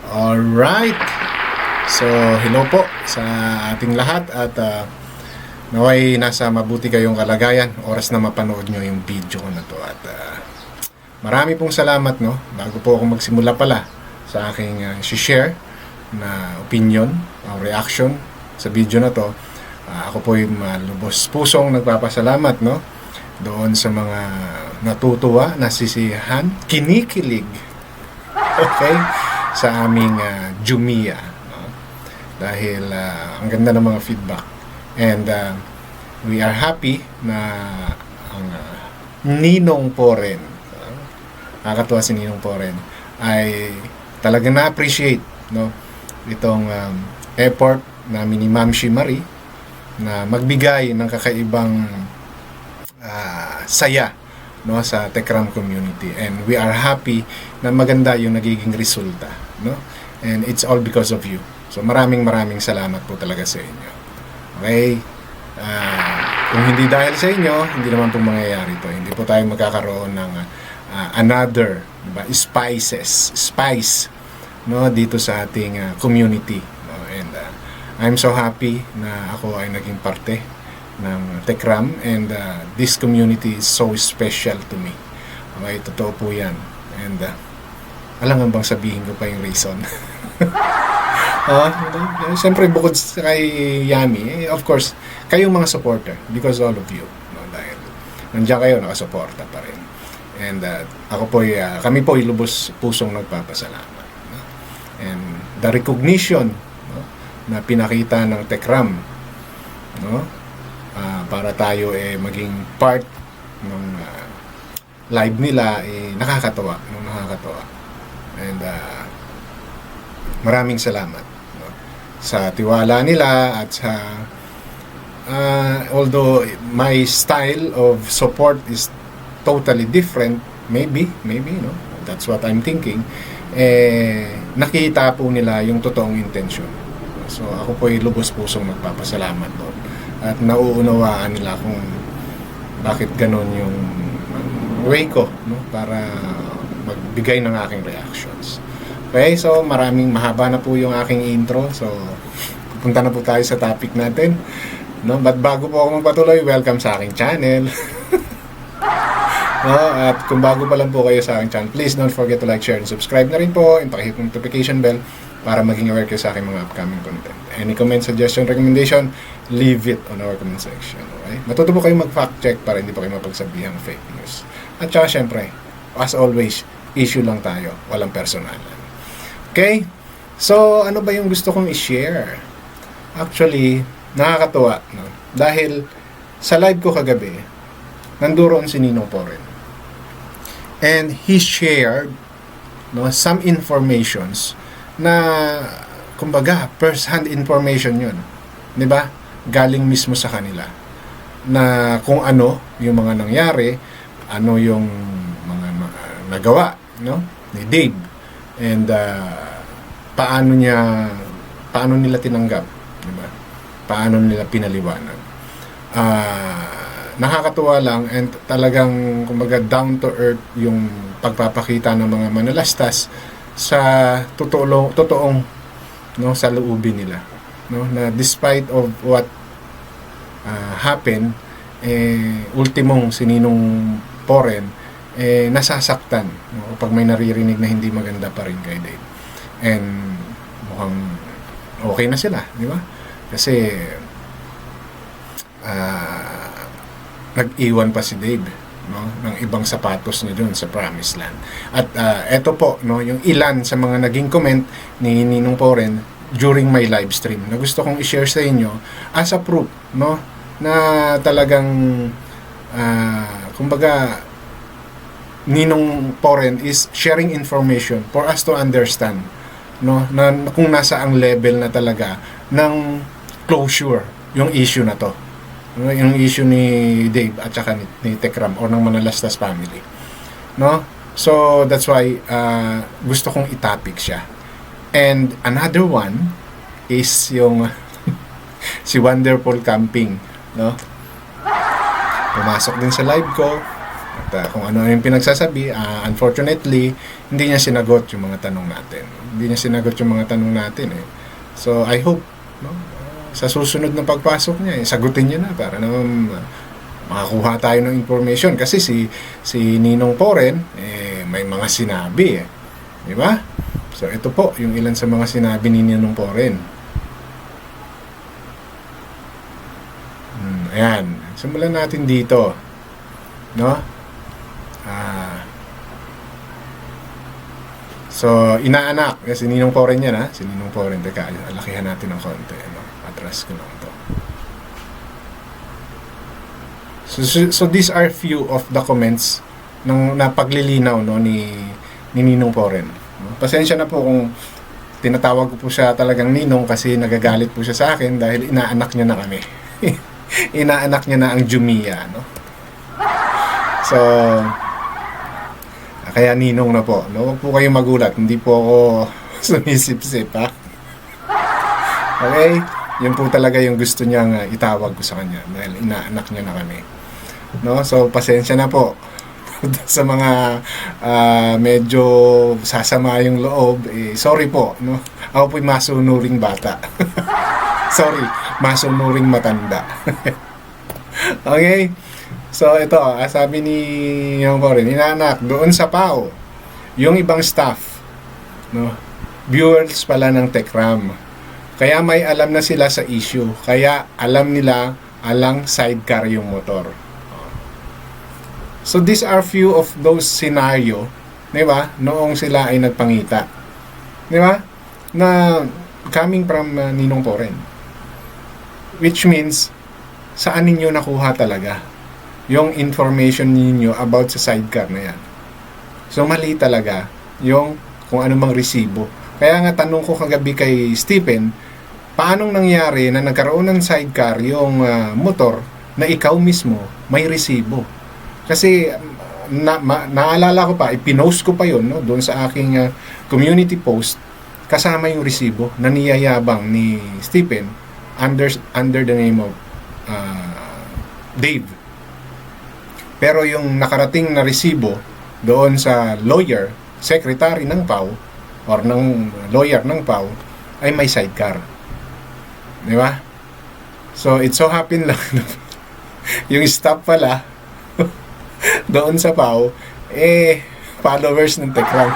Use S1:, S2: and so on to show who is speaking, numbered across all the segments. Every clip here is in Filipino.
S1: Alright. So, hello po sa ating lahat at naway nasa mabuti kayong kalagayan. Oras na mapanood nyo yung video ko na to at marami pong salamat, no? Bago po ako magsimula pala sa aking share na opinion o reaction sa video na to, ako po yung lubos pusong nagpapasalamat, no? Doon sa mga natutuwa, nasisiyahan, kinikilig, okay, sa aming Jumia, no? Dahil ang ganda ng mga feedback and we are happy na ang Ninong Poren, nakakatuwa si Ninong Poren, ay talagang na-appreciate, no, itong effort namin ni Ma'am Shi Marie na magbigay ng kakaibang saya, no, sa Tekram community, and we are happy na maganda yung nagiging resulta, no, and it's all because of you. So maraming salamat po talaga sa inyo. Okay, kung hindi dahil sa inyo, hindi naman po mangyayari to. Hindi po tayo magkakaroon ng another, diba, spice, no, dito sa ating community, no? And I'm so happy na ako ay naging parte ng Tekram, and this community is so special to me. Okay, totoo po yan. And alam nga bang sabihin ko pa yung reason? Siyempre bukod sa kay Yami, of course, kayong mga supporter, because all of you, no, dahil nandiyan kayo, nakasuporta pa rin. And kami po ay lubos pusong nagpapasalamat, no? And the recognition, no, na pinakita ng Tekram, no, para tayo maging part ng live nila, nakakatawa, no, nakakatawa. And maraming salamat, no, sa tiwala nila at sa although my style of support is totally different, maybe, no, that's what I'm thinking, nakita po nila yung totoong intention. So ako po ay lubos pusong magpapasalamat doon at nauunawaan nila kung bakit ganon yung way ko, no, para magbigay ng aking reactions. Okay, so maraming mahaba na po yung aking intro, so pupunta na po tayo sa topic natin, no? But bago po ako magpatuloy, welcome sa aking channel. No, at kung bago pa lang po kayo sa aking channel, please don't forget to like, share, and subscribe na rin po, and pakihit yung notification bell para maging aware kayo sa aking mga upcoming content. Any comment, suggestion, recommendation, leave it on our comment section. Okay? Matuto po kayo mag-fact check para hindi po kayo mapagsabihan ng fake news. At saka syempre, as always, issue lang tayo, walang personalan. Okay? So, ano ba yung gusto kong i-share? Actually, nakakatuwa, no? Dahil sa live ko kagabi, nanduroon si Ninong Poren. And he shared, no, some informations na, kumbaga, first-hand information yun. 'Di ba? Galing mismo sa kanila. Na kung ano yung mga nangyari, ano yung mga nagawa, no, ni Dave. And paano nila tinanggap, 'di ba? Paano nila pinaliwanag. Nakakatuwa lang, and talagang kumbaga down to earth yung pagpapakita ng mga manalastas sa totoong, no, sa loobin nila, no, na despite of what happened, ultimong si Ninong Poren nasasaktan, no, pag may naririnig na hindi maganda pa rin kay Dave. And mukhang okay na sila, di ba? Kasi nag-iwan pa si Dave, no, ng ibang sapatos niya doon sa Promised Land. At eto po, no, yung ilan sa mga naging comment ni Ninong Poren during my live stream na gusto kong i-share sa inyo as a proof, no, na talagang kumbaga Ninong Poren is sharing information for us to understand, no, na kung nasa ang level na talaga ng closure yung issue na to, yung issue ni Dave at saka ni Tekram or ng Manalastas family, no? So that's why gusto kong i-topic siya. And another one is yung si Wonderful Camping, no? Pumasok din sa live ko, At kung ano yung pinagsasabi, unfortunately, hindi niya sinagot yung mga tanong natin. Hindi niya sinagot yung mga tanong natin eh. So I hope, no, sa susunod na pagpasok niya, sagutin niya na para naman makakuha tayo ng information. Kasi si Ninong Poren, may mga sinabi eh. Di ba? So ito po yung ilan sa mga sinabi ni Ninong Poren. Ayan. Simulan natin dito. No? So, inaanak. Si Ninong Poren yan, ha? Si Ninong Poren. Teka, lakihan natin ng konti. Ano? Atras ko lang to. So these are few of the comments ng napaglilinaw, no, ni Ninong Poren. Pasensya na po kung tinatawag ko po siya talagang Ninong kasi nagagalit po siya sa akin dahil inaanak niya na kami. Inaanak niya na ang Jumia, no? So, kaya Ninong na po, no? Huwag po kayong magulat, hindi po ako sumisip-sip, ha? Okay? Yun po talaga yung gusto niyang itawag ko sa kanya dahil inaanak niya na kami. No? So, pasensya na po sa mga medyo sasama yung loob. Sorry po, no? Ako po'y masunuring bata. Sorry, masunuring matanda. Okay? So, ito, sabi ni yung Poren, inaanak, doon sa PAO, yung ibang staff, no? Viewers pala ng Techram. Kaya may alam na sila sa issue. Kaya alam nila alang sidecar yung motor. So these are few of those scenario, di ba? Noong sila ay nagpangita. Di ba? Na coming from Ninong Poren. Which means, saan ninyo nakuha talaga yung information ninyo about sa sidecar na yan? So mali talaga yung kung anumang resibo. Kaya nga tanong ko kagabi kay Stephen, paanong nangyari na nagkaroon ng sidecar yung motor na ikaw mismo may resibo? Kasi naalala ko pa, ipinost ko pa yun, no, doon sa aking community post, kasama yung resibo na niyayabang ni Stephen under the name of Dave. Pero yung nakarating na resibo doon sa lawyer, secretary ng PAO, or ng lawyer ng PAO, ay may sidecar. Di ba? So, it so happen lang yung staff pala doon sa PAO, followers ng Techram.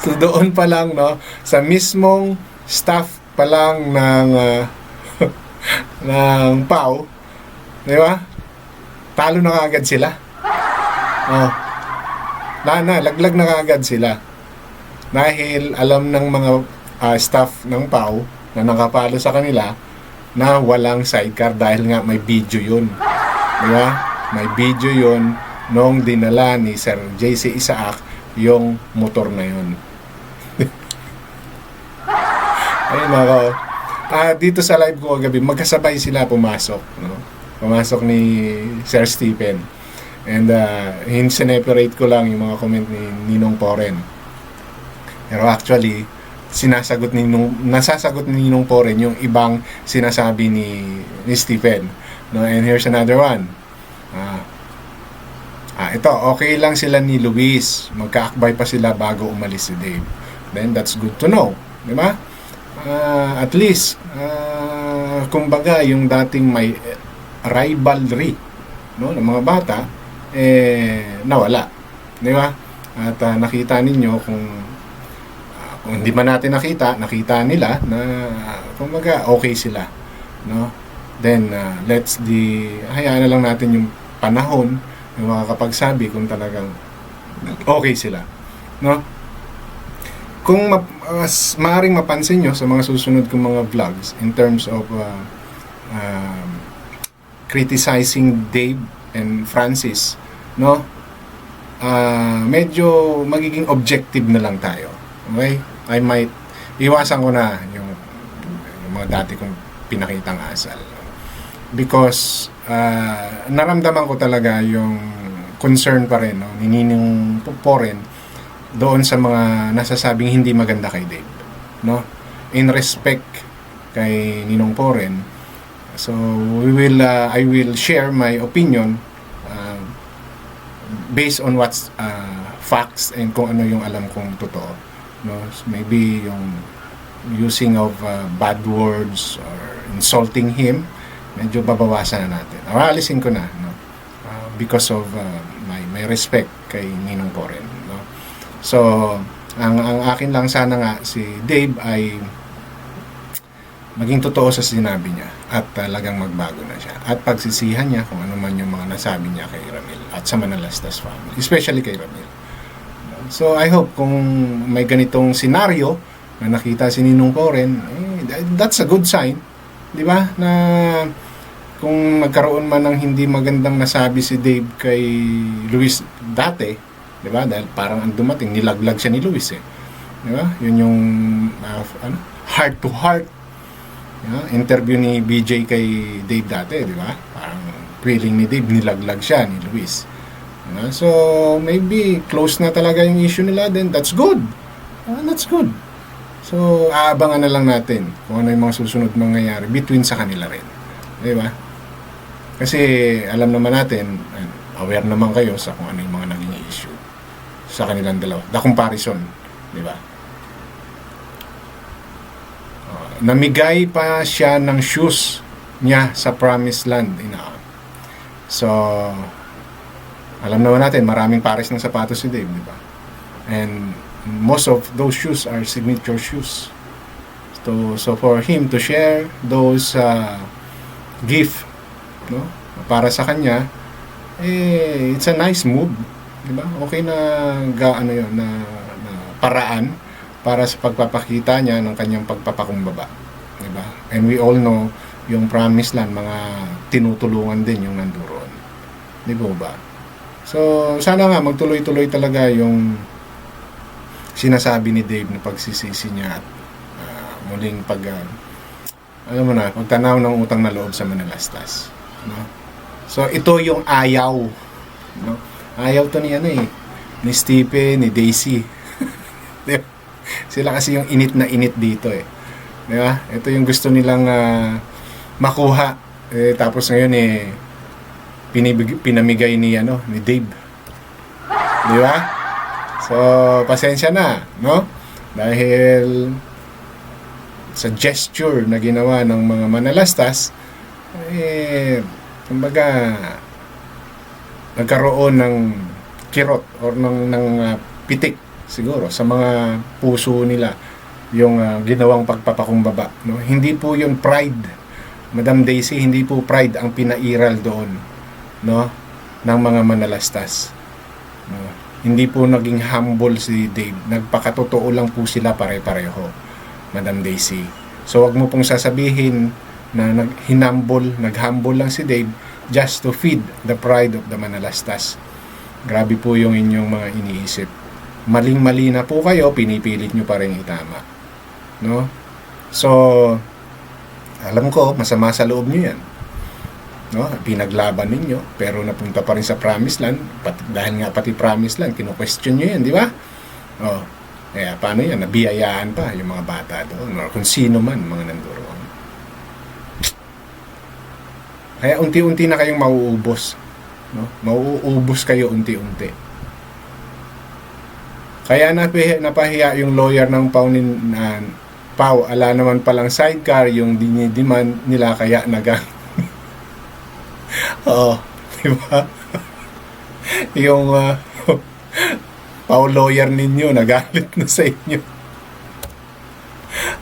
S1: So, doon pa lang, no, sa mismong staff pa lang ng ng PAO, di ba? Talo na kaagad sila. Laglag na kaagad sila. Dahil alam ng mga staff ng PAO na nakapalo sa kanila na walang sidecar dahil nga may video yun. Di ba? May video yun nung dinala ni Sir JC Isaac yung motor na yun. Ayun ako. Dito sa live ko kagabi, magkasabay sila pumasok. No? Pumasok ni Sir Stephen. And sineperate ko lang yung mga comment ni Ninong Poren. Pero actually, nasasagot ni Ninong Poren yung ibang sinasabi ni Stephen. No? And here's another one. Ito, okay lang sila ni Luis. Magkaakbay pa sila bago umalis si Dave. Then, that's good to know. Di ba? At least, kumbaga, yung dating may rivalry, no, ng mga bata, nawala. Di ba? At nakita ninyo kung hindi man natin nakita nila na kumbaga okay sila, no? Then hayaan na lang natin yung panahon yung makakapagsabi kung talagang okay sila, no? Kung maaring mapansin nyo sa mga susunod kong mga vlogs in terms of criticizing Dave and Francis, no? Medyo magiging objective na lang tayo. Okay? I might iwasan ko na yung mga dati kong pinakitang asal. Because naramdaman ko talaga yung concern pa rin, no, ni Ninong Poren doon sa mga nasasabing hindi maganda kay Dave, no? In respect kay Ninong Poren, so I will share my opinion based on what's facts and kung ano yung alam kong totoo, no? So maybe yung using of bad words or insulting him, medyo babawasan na natin. Or alisin ko na, no? Because of my respect kay Ninong Poren, no? So ang akin lang sana nga si Dave ay maging totoo sa sinabi niya at talagang magbago na siya at pagsisihan niya kung ano man yung mga nasabi niya kay Ramil at sa Manalastas family, especially kay Ramil. So I hope kung may ganitong senaryo na nakita si Ninong Poren, that's a good sign, di ba? Na kung nagkaroon man ng hindi magandang nasabi si Dave kay Luis dati, di ba? Dahil parang ang dumating, nilaglag siya ni Luis, eh. Di ba? Yun yung heart to heart, interview ni BJ kay Dave dati, di ba? Parang feeling ni Dave, nilaglag siya ni Luis. So, maybe close na talaga yung issue nila, then that's good. That's good. So, aabangan na lang natin kung ano yung mga susunod mangyayari between sa kanila rin. Di ba? Kasi alam naman natin, aware naman kayo sa kung ano yung mga naging issue sa kanilang dalawa. The comparison, di ba? Namigay pa siya ng shoes niya sa Promised Land. So, alam naman natin, maraming pares ng sapatos si Dave, di ba? And most of those shoes are signature shoes. So for him to share those gift, no, para sa kanya, it's a nice move, di ba? Okay na na paraan para sa pagpapakita niya ng kanyang pagpapakumbaba, di ba? And we all know yung Promised Land, mga tinutulungan din yung nandoon, di ba? So sana nga magtuloy-tuloy talaga yung sinasabi ni Dave na pagsisisi niya at muling alam mo na, pagtanaw ng utang na loob sa Manalastas, no? So ito yung ayaw, no? Ayaw to ni ni Stephen, ni Daisy. Sila kasi yung init na init dito, eh. Di ba? Ito yung gusto nilang makuha. Tapos ngayon pinamigay ni Dave. Di ba? So, pasensya na, no? Dahil sa gesture na ginawa ng mga Manalastas, kumbaga nagkaroon ng kirot or ng pitik siguro sa mga puso nila yung ginawang pagpapakumbaba, no? Hindi po yun pride, Madam Daisy, hindi po pride ang pinairal doon, no, ng mga Manalastas, no? Hindi po naging humble si Dave, nagpakatotoo lang po sila pare-pareho, Madam Daisy. So wag mo pong sasabihin na naghumble lang si Dave just to feed the pride of the Manalastas. Grabe po yung inyong mga iniisip. Maling-mali na po kayo, pinipilit nyo pa rin itama, no? So, alam ko, masama sa loob nyo yan, no? Pinaglaban ninyo, pero napunta pa rin sa Promised Land, dahil nga pati Promised Land, kino-question nyo yan, di ba? Kaya paano yan? Nabiyayaan pa yung mga bata doon, or kung sino man, mga nandoon. Kaya unti-unti na kayong mauubos, no? Mauubos kayo unti-unti. Kaya napahiya yung lawyer ng Pau, ala naman palang sidecar yung dinidemand nila, kaya oo, di ba? Yung Pau lawyer ninyo nagalit na sa inyo.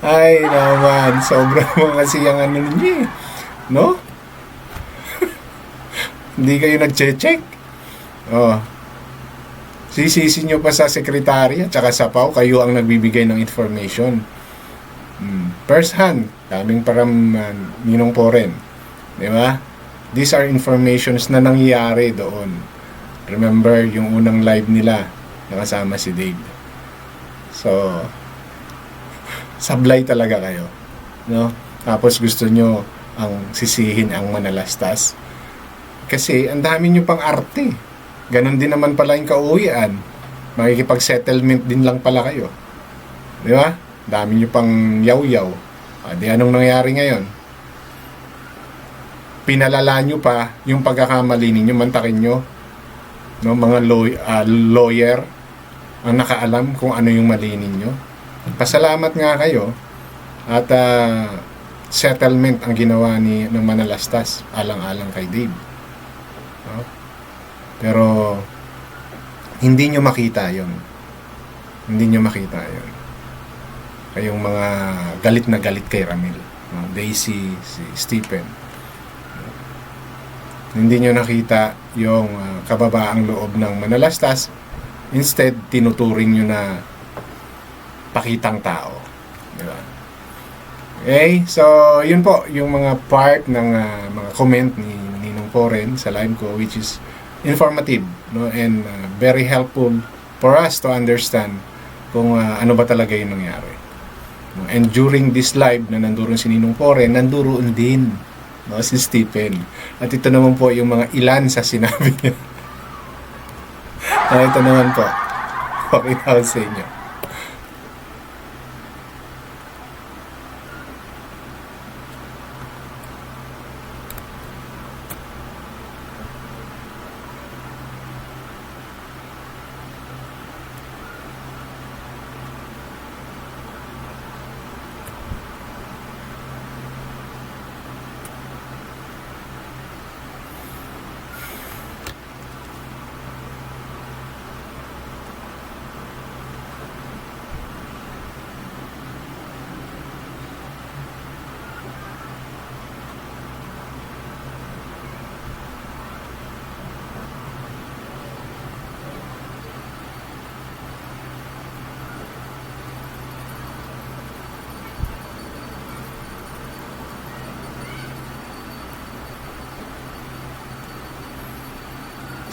S1: Ay naman, sobrang mga siyang ninyo, no? Hindi kayo nag-check. Sisisi nyo pa sa sekretary at saka sa Pau, kayo ang nagbibigay ng information. First hand, daming param Ninong Poren. Di ba? These are informations na nangyayari doon. Remember, yung unang live nila, nakasama si Dave. So, sablay talaga kayo, no? Tapos gusto nyo ang sisihin ang Manalastas. Kasi, ang dami nyo pang arte. Ganon din naman pala yung kauwian. Makikipag-settlement din lang pala kayo. Di ba? Dami nyo pang yaw-yaw. Di anong nangyari ngayon? Pinalala nyo pa yung pagkakamali ninyo, mantakin nyo. no, mga lawyer ang nakaalam kung ano yung mali ninyo. Pasalamat nga kayo at settlement ang ginawa ng Manalastas alang-alang kay Dave. No? Pero hindi nyo makita yon. Hindi nyo makita yon. Kayong mga galit na galit kay Ramil, no? Daisy, si Stephen. Hindi nyo nakita yung kababaang loob ng Manalastas. Instead, tinuturing nyo na pakitang tao. Diba? Okay, so yun po yung mga part ng mga comment ni Ninong Poren sa live ko, which is informative, no, and very helpful for us to understand kung ano ba talaga yung nangyari. And during this live na nanduron si Ninong Poren, nanduron din, no, si Stephen. At ito naman po yung mga ilan sa sinabi niya. Ito naman po. Okay na ako sa inyo.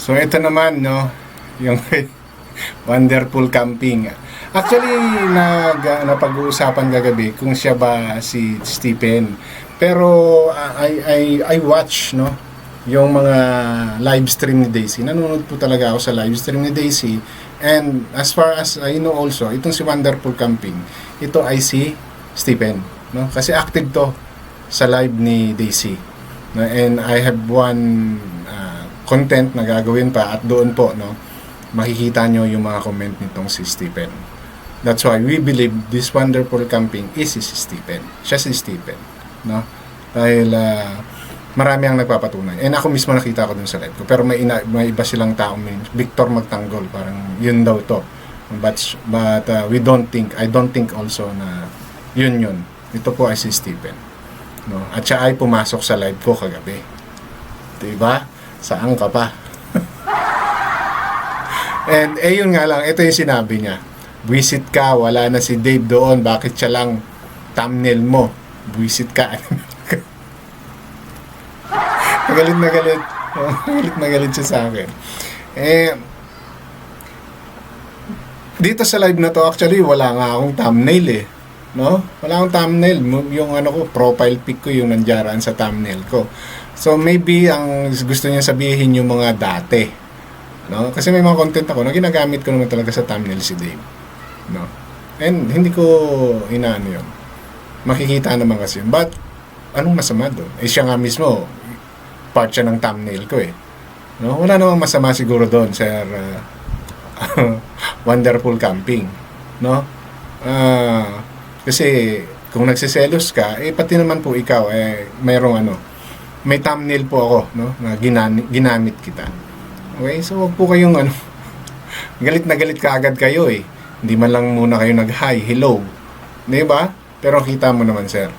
S1: So ito naman, no, yung wonderful camping. Actually, napag-uusapan kagabi kung siya ba si Stephen. Pero I watch, no, yung mga live stream ni Daisy. Nanonood po talaga ako sa live stream ni Daisy. And as far as I know also, itong si Wonderful Camping, ito ay si Stephen, no? Kasi active to sa live ni Daisy. No? And I have one content na gagawin pa at doon po, no, makikita nyo yung mga comment nitong si Stephen. That's why we believe this Wonderful Camping is si Stephen. Siya si Stephen, no? Dahil marami ang nagpapatunay. And ako mismo nakita ko dun sa live ko. Pero may iba silang tao, Victor Magtanggol, parang yun daw to. But I don't think also na yun. Ito po ay si Stephen, no? At siya ay pumasok sa live ko kagabi. Diba? Saan ka pa? And yun nga lang, ito yung sinabi niya. Visit ka, wala na si Dave doon, bakit siya lang thumbnail mo? Visit ka. Galit na galit. Galit na galit siya sa akin. Dito sa live na to, actually wala nga akong thumbnail eh. No? Wala akong thumbnail. Yung profile pic ko yung nandiyan sa thumbnail ko. So maybe ang gusto niya sabihin yung mga dati, no? Kasi may mga content ako na ginagamit ko naman talaga sa thumbnail si Dave, no? And hindi ko inaano yun. Makikita naman kasi yun. But anong masama doon? Siya nga mismo part siya ng thumbnail ko eh, no? Wala namang masama siguro doon, Sir Wonderful Camping, no? Kasi kung nagsiselos ka, pati naman po ikaw mayroong may thumbnail po ako, no, na ginamit kita. Okay, so wag po kayong galit na galit kaagad kayo eh. Hindi man lang muna kayo nag-hi, hello. Di ba? Pero kita mo naman, sir,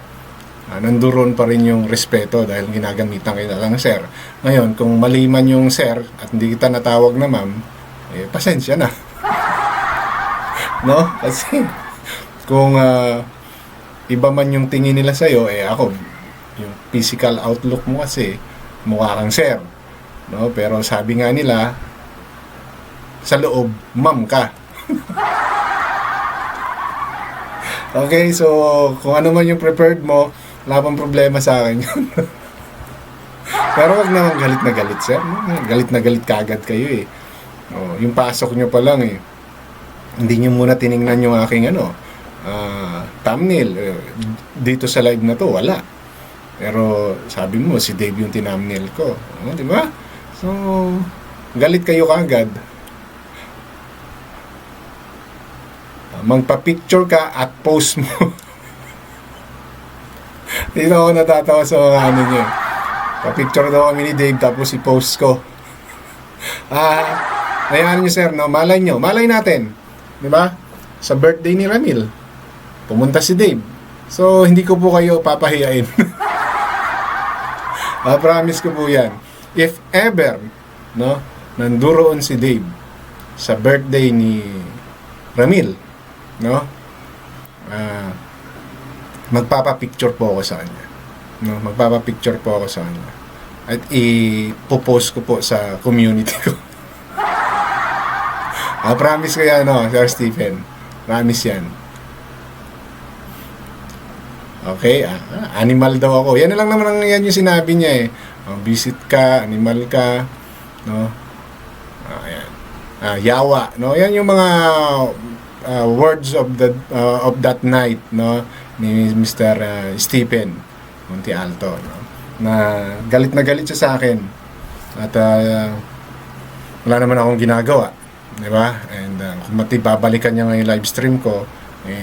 S1: nanduron pa rin yung respeto dahil ginagamitan kita lang, sir. Ngayon, kung mali man yung sir at hindi kita natawag na ma'am, pasensya na. No? Kasi kung iba man yung tingin nila sa'yo, ako, yung physical outlook mo kasi mukha kang sir, no? Pero sabi nga nila sa loob, ma'am ka. Okay, so kung ano man yung preferred mo, wala pang problema sa akin yun. Pero wag naman galit na galit, sir, no? Galit na galit kaagad kayo eh. Yung pasok nyo pa lang eh, hindi nyo muna tiningnan yung aking thumbnail. Dito sa live na to, wala. Pero sabi mo, si Dave yung tinamnail ko. Di ba? So, galit kayo kaagad, magpa-picture ka at post mo. Dito ako natatawa sa mga ano niya. Pa-picture daw kami ni Dave tapos i-post ko. Hayaan niyo sir, no? Malay natin. Di ba? Sa birthday ni Ramil, pumunta si Dave. So, hindi ko po kayo papahiyain. Promise ko po yan. If ever, no, nanduroon si Dave sa birthday ni Ramil, no, magpapapicture po ako sa kanya. No, magpapapicture po ako sa kanya. At ipopost ko po sa community ko. Promise ko yan, no, Sir Stephen. Promise yan. Okay, animal daw ako. Yan na lang naman yan yung sinabi niya eh. Visit ka, animal ka, no? Ayan. Yawa, no? Yan yung mga words of that night, no? Ni Mr. Stephen Monte Alto, no? Na galit siya sa akin. At wala naman akong ginagawa, di ba? And kung babalikan niya ngayon live stream ko,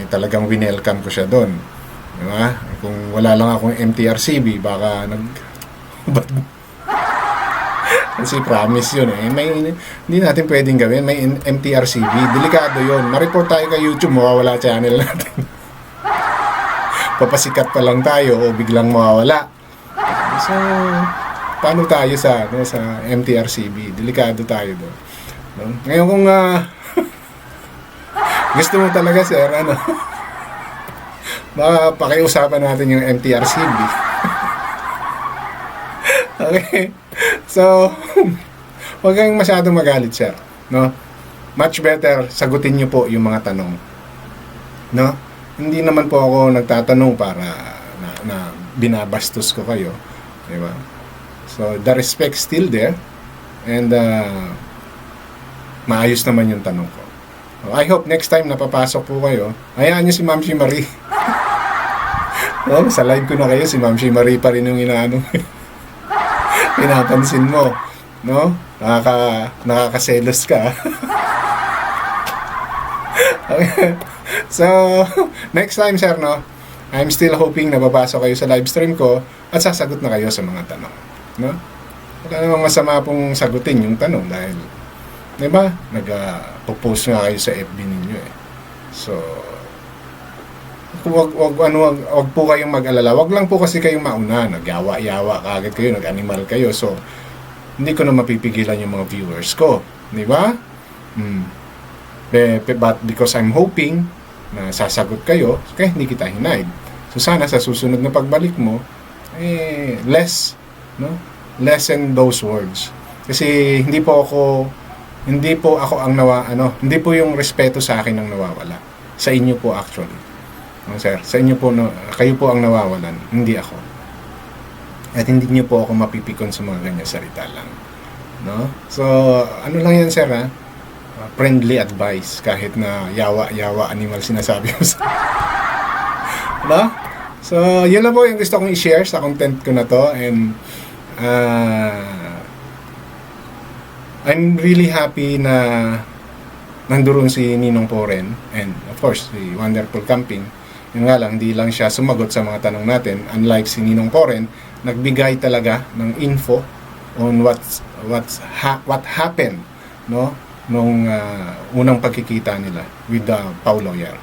S1: talagang winelcome ko siya doon. Diba? Kung wala lang akong MTRCB, baka kasi promise yun eh. Hindi natin pwedeng gawin. May MTRCB. Delikado yun. Ma-report tayo kay YouTube, mawawala channel natin. Papasikat pa lang tayo o biglang mawawala. So, paano tayo sa MTRCB? Delikado tayo doon. No? Ngayon kung gusto mo talaga sir, pakiusapan natin yung MTRCB. Okay. So, huwag kayong masyadong magalit, sir. No? Much better, sagutin niyo po yung mga tanong. No? Hindi naman po ako nagtatanong para na binabastos ko kayo. Diba? So, the respect still there. And, maayos naman yung tanong ko. I hope next time napapasok po kayo, hayaan niyo si Ma'am Shi Marie. Sa live ko na kayo, si Ma'am Shi Marie pa rin yung pinapansin mo, no? Nakakaselos ka. Okay. So, next time, sir, no? I'm still hoping na babasok kayo sa live stream ko at sasagot na kayo sa mga tanong, no? Wala namang masama pong sagutin yung tanong dahil, di ba? Nag-post nga kayo sa FB ninyo eh. So, wag po kayong mag-alala. Wag lang po kasi kayong mauna. Nagyawa-yawa kaagad kayo, nag-animal kayo. So, hindi ko na mapipigilan yung mga viewers ko. Di ba? But because I'm hoping na sasagot kayo, kaya hindi kita hinaid. So, sana sa susunod na pagbalik mo, lessen those words. Kasi hindi po ako ang hindi po yung respeto sa akin ang nawawala. Sa inyo po actually. No, sir, sa inyo po, kayo po ang nawawalan, hindi ako. At hindi niyo po ako mapipikon sa mga ganyan salita lang. No? So, ano lang yan, sir, ha? Friendly advice, kahit na yawa animal sinasabi mo sa... No? So, yun lang po yung gusto kong i-share sa content ko na to. And, I'm really happy na nandoon si Ninong Poren and, of course, si Wonderful Camping. Yun nga lang, hindi lang siya sumagot sa mga tanong natin. Unlike si Ninong Poren, nagbigay talaga ng info on what happened, no, nung unang pagkikita nila with the Pau lawyer.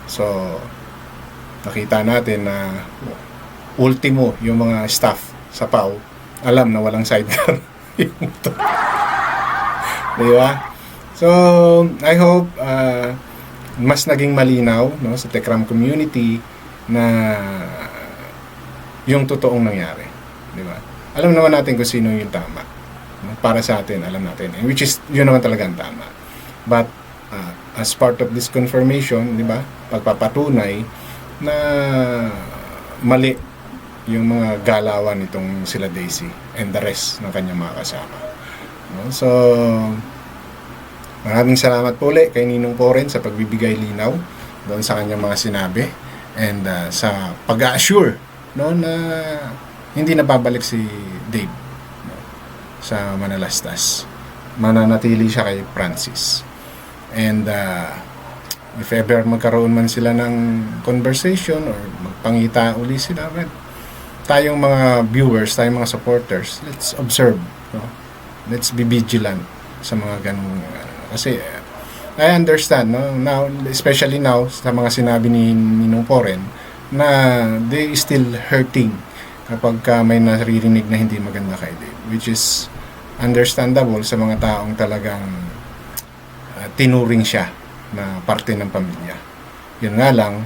S1: So, nakita natin na ultimo yung mga staff sa Pau alam na walang sidecar yung motor. Diba? So, I hope mas naging malinaw, no, sa Tekram community na yung totoong nangyari, di ba? Alam naman natin kung sino yung tama, no? Para sa atin, alam natin, and which is yun naman talaga ang tama. But as part of this confirmation, di ba, pagpapatunay na mali yung mga galawan nitong sila Daisy and the rest ng kanyang mga kasama, no? So, maraming salamat po ulit kay Ninong Poren sa pagbibigay linaw doon sa kanyang mga sinabi and sa pag-assure, no, na hindi na babalik si Dave, no? sa Manalastas. Mananatili siya kay Francis. And if ever magkaroon man sila ng conversation or magpangita uli sila, well, tayong mga viewers, tayong mga supporters, let's observe, no? Let's be vigilant sa mga ganung kasi I understand, no? Now, especially now sa mga sinabi ni Ninong Poren na they still hurting kapag may naririnig na hindi maganda kay Dave, which is understandable sa mga taong talagang tinuring siya na parte ng pamilya. Yun nga lang,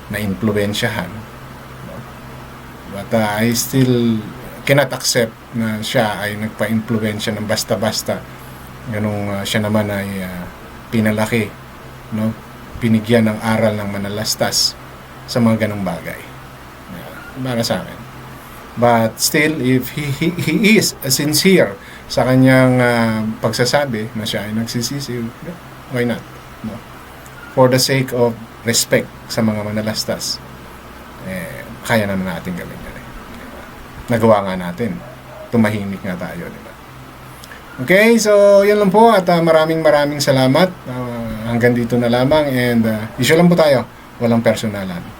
S1: na-impluwensyahan. No? But I still cannot accept na siya ay nagpa-impluwensya ng basta-basta. Ganong siya naman ay pinalaki, no? Pinigyan ng aral ng Manalastas sa mga ganong bagay. Para sa akin. But still, if he is sincere sa kanyang pagsasabi na siya ay nagsisisi, why not? No? For the sake of respect sa mga Manalastas, kaya naman natin gawin yan. Nagawa nga natin. Tumahimik nga tayo, di ba? Okay, so yan lang po at maraming salamat. Hanggang dito na lamang and issue lang po tayo. Walang personalan.